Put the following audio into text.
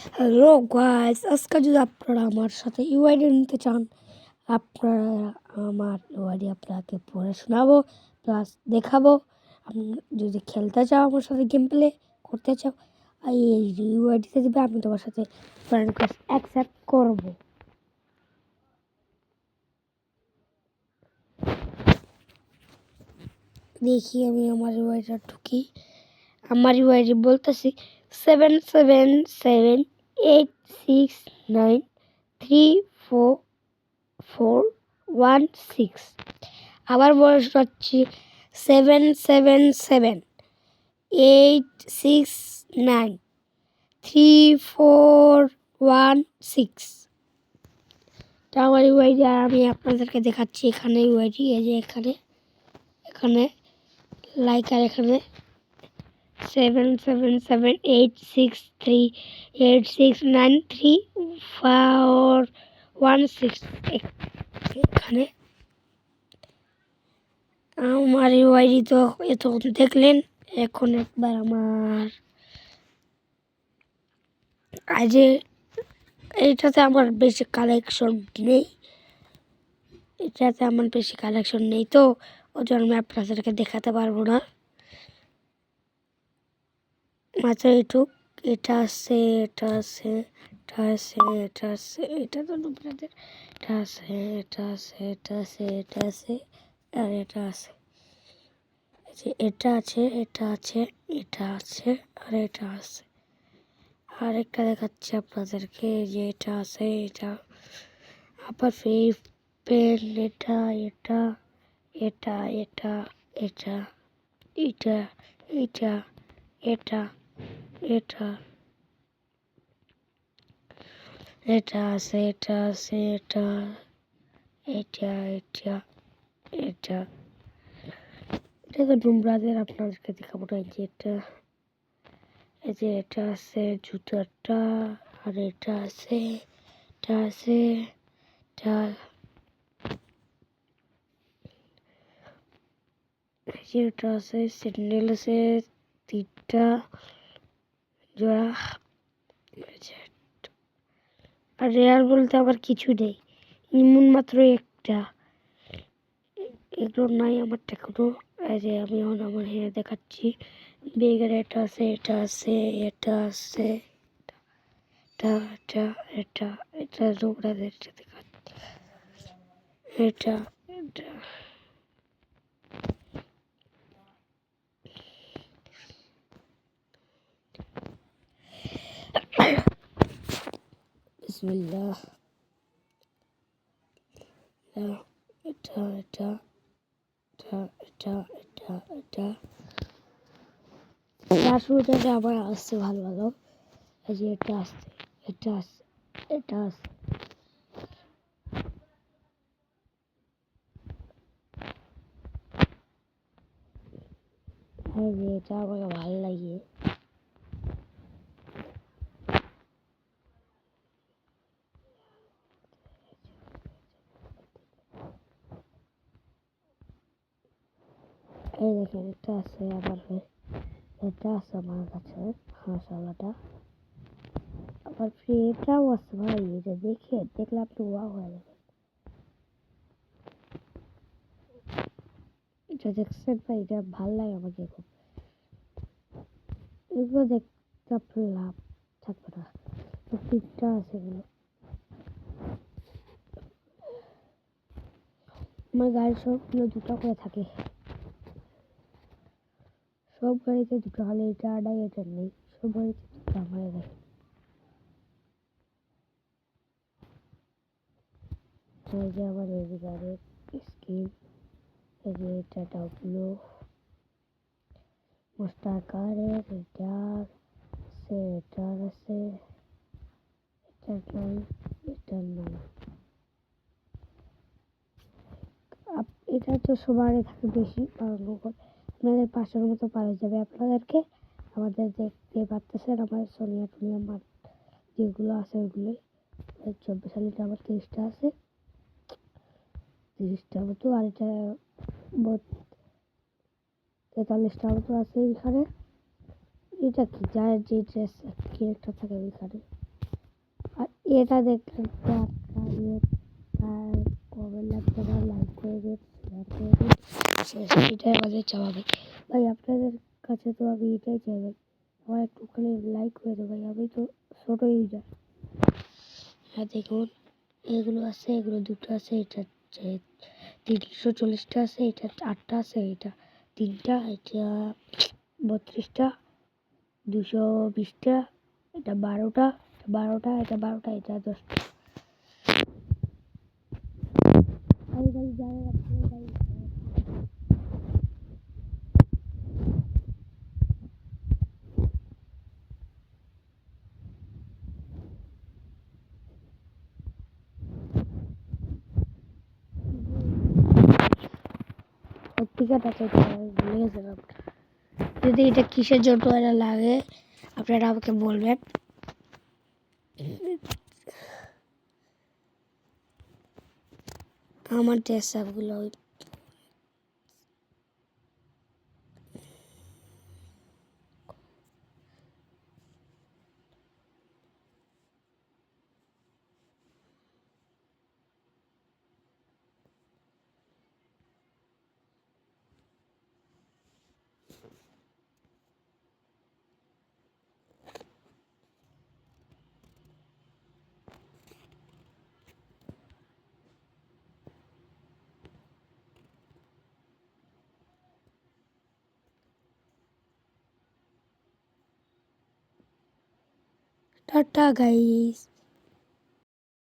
Hello guys, আজকে যদি আপনারা আমার সাথে ইউআইডি নিতে চান, আপনারা আমার ইউআইডি আপনাকে পড়ে শোনাবো প্লাস দেখাবো। আপনি যদি খেলতে চাও, আমার সাথে গেম প্লে করতে চাও, এই ইউআইডিতে দেবে, আমি তোমার সাথে ফ্রেন্ড রিকোয়েস্ট অ্যাকসেপ্ট করবো। দেখি আমি আমার ইউআইডিটা ঢুকি। আমার ইউআইডি বলতেছি 777834416। আবার বয়স হচ্ছে 77786934416। তা আমার ইউআইডি আর আমি আপনাদেরকে দেখাচ্ছি। এখানে ইউআইডি, এই যে এখানে লাইক, আর এখানে 7778638693416। এখানে আমার ইউআইডি তো এতক্ষণ দেখলেন। এখন একবার আমার আজ এইটাতে আমার বেশি কালেকশন নেই, তো ওই জন্য আমি আপনাদেরকে দেখাতে পারবো না। মাত্র এইটুক, এটা আছে, এটা তো আপনাদের, এটা আছে, আর এটা আছে, এটা আছে, আর এটা আছে। আরেকটা দেখাচ্ছি আপনাদেরকে, যে এটা আছে, এটা আবার ফেভ পেন, এটা এটা এটা এটা এটা এটা এটা এটা এটা এটা আছে, এটা এটা এটা তো ডুমরাজের আপনাদেরকে দেখাবো না। যে এটা, এই যে এটা আছে জুতাটা, আর এটা আছে, এটা এটা আছে, স্যান্ডেল আছে 3টা জোড়া। আর রেয়ার বলতে আবার কিছু নেই, ইমন মাত্র একটা, এগুলো নাই আমার এখনো। এই যে আমি এখন আমার হেয়ার দেখাচ্ছি। বেগের এটা আছে, এটা আছে, এটা জোড়াদের দেখাচ্ছি, এটা বিসমিল্লাহ, এটা শুরুটাতে আবার আসছে ভালো। এই যে এটা আসছে, এটা আসছে, এই যে এটা আমাকে ভালো লাগে। এই দেখেন, এটা আছে আবার, এটা আছে আমার কাছে মশালাটা, আবার এটাও আছে ভাই। এটা দেখলে আপনি ওয়াও হয়ে যাবেন। এটা দেখছেন ভাই, এটা ভাল লাগে আমাকে খুব। এগুলো দেখতে আপনার লাভ থাকবে না, পিকটা আছে এগুলো। আমার গাড়ির সবগুলো 2টা করে থাকে, সব গাড়িতে 2টা, হলে এটা আড়াই, এটা নেই, সব গাড়িতে 2টা হয়ে যায়। এই যে আমার এই গাড়ির স্কিন, এই যে এটা ডাবলো মোস্টার কারের, এটার আছে, এটার নাই। এটা তো সবারই থাকে বেশি, আপনাদের 500-এর মতো পার হয়ে যাবে আপনাদেরকে। আমাদের দেখতে পাচ্ছেন আমার সোনিয়া টুনিয়া মাঠ যেগুলো আছে, ওইগুলোই 24 সালেটা আবার 30টা আছে, 30টা মতো, আর এটা 43টা মতো আছে এখানে। এটা কি, যার যে ড্রেস ক্যারেক্টার থাকে ওইখানে। এটা দেখতে আপনার কমেন্ট লাগবে না, লাইক করে দিন, শেয়ার করে দিন, এটাই আমাদের চাওয়া ভাই। ভাই আপনাদের কাছে তো আমি এটাই চাই ভাই, আমার একটুখানি লাইক করে দেবো ভাই, আমি তো ছোটো ইউজার। হ্যাঁ দেখুন এগুলো আছে, এগুলো দুটো আছে, এটা 340টা আছে, এটা 8টা আছে, এটা 3টা, এটা 32টা, 220টা, এটা 12টা, এটা 12টা, এটা 10টা। ভাই যারা রাখছেন ভাই সত্যিকারটা চাইতে ভুলে গেছেন আপনারা। যদি এটা কিসের জন্য এটা লাগে আপনারা আমাকে বলবেন। আমার ড্রেসআপগুলো টাটা গাইস।